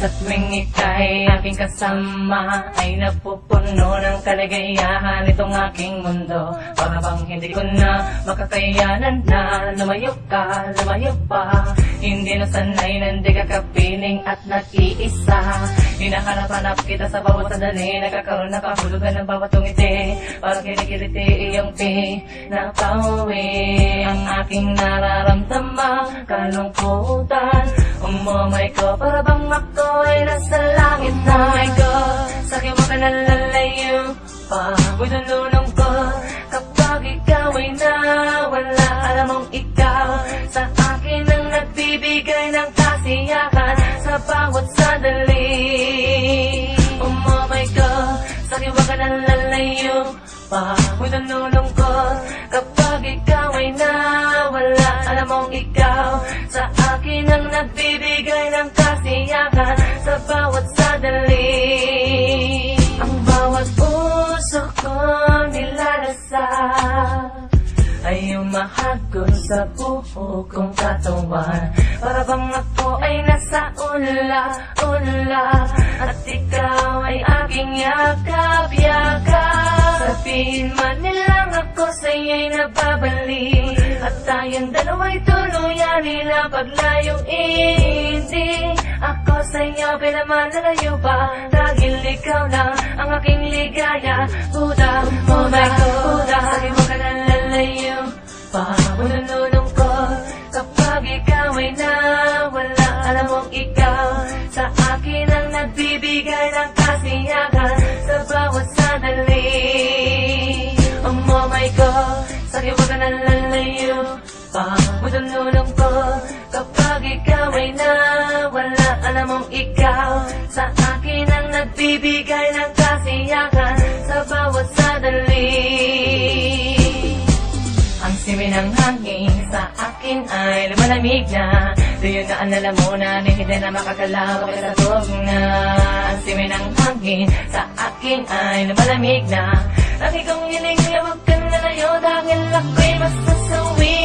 Sa tuwing ika'y aking kasama, ay napupuno ng kaligayahan itong aking mundo. Para bang hindi ko na makakayanan na lumayo ka, lumayo pa. Hindi na sanay, nandi ka kapiling at nag-iisa. Hinahanap-hanap kita sa bawat sandali, nagkakaroon na kahulugan ng bawat tungiti. Parang kinikiliti iyong pinapauwi ang aking nararamdaman, kalungkutan. Umamay ko, para bang ako ay nasa langit na. Oh my God, sa'kin mo ka nalalayo pa. Ako'y nalulungkot kapag ikaw ay nawala. Alam mong ikaw sa akin ang nagbibigay ng kasiyahan sa bawat sandali. Oh my God, sa'kin mo ka nalalayo pa. Ako'y nalulungkot kapag ikaw ay nawala. Alam mong ikaw sa akin ang nagbibigay ng kasiyahan sa bawat sandali. Ang bawat puso ko nilalasap ay umahagod sa buo kong katawan. Para bang ako ay nasa ula-ula at ikaw ay aking yakap-yakap. Sabihin man nilang ako sa'yo'y nababalik at tayong dalawa'y tuluyan nila paglayong hindi. Ako sa'yo pinamalalayo pa dahil ikaw lang ang aking ligaya. Buda, oh my God, buda, sa'yo mo ka nalalayo pa. Nalulung ko kapag ikaw ay nawala. Alam mong ikaw sa akin ang nagbibigay ng kasiyahan sa bawat sandali. Oh my God, sa'yo mo ka nalalayo pa. Nalulung ko kapag ikaw ay nawala. Alam mong ikaw sa akin ang nagbibigay ng kasiyahan sa bawat sandali. Ang simi ng hangin sa akin ay lumalamig na. Doon na alala mo na hindi na makakalaw ka sa tugna. Ang simi ng hangin sa akin ay lumalamig na. Lagi kong hiling na huwag ka nalayo dahil ako'y masasawi.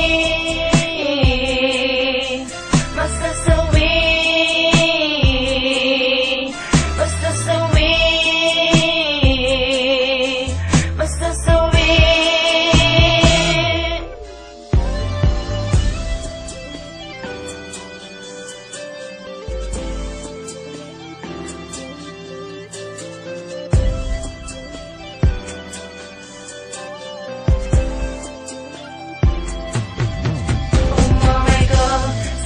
Masasawi. Masasawi. Masasawi.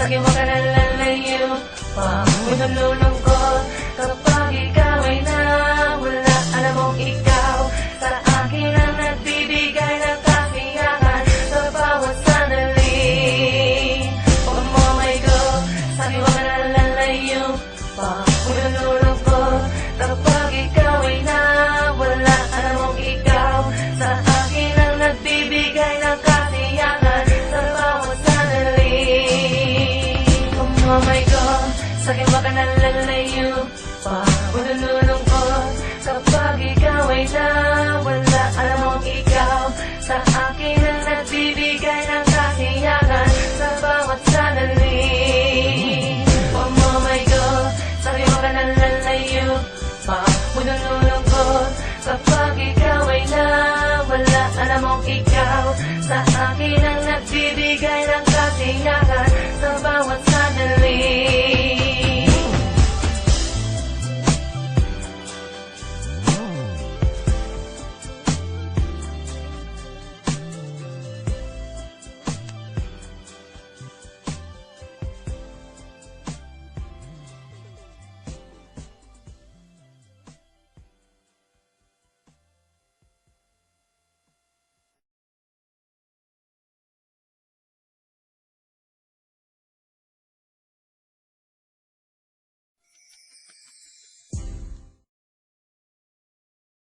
Sa'kin mo ka nalalayo pa. Nalulungkot kapag ikaw ay nawala. Alam mong ikaw sa akin ang nagbibigay ng kasiyahan sa bawat sandali. Oh my God, sa'kin mo ka nalalayo pa. Nalulungkot kapag ikaw ay nawala. Alam mong ikaw sa akin ang nagbibigay ng kasiyahan sa bawat sandali. Oh my God, sa'kin ba ka nalalayo pa? Nalulungkot kapag ikaw ay nawala. Alam mong ikaw sa akin ang nagbibigay ng kasiyahan sa bawat sandali. Oh my God, sa'kin ba ka nalalayo pa? Nalulungkot kapag ikaw ay nawala. Alam mong ikaw sa akin ang nagbibigay ng kasiyahan sa bawat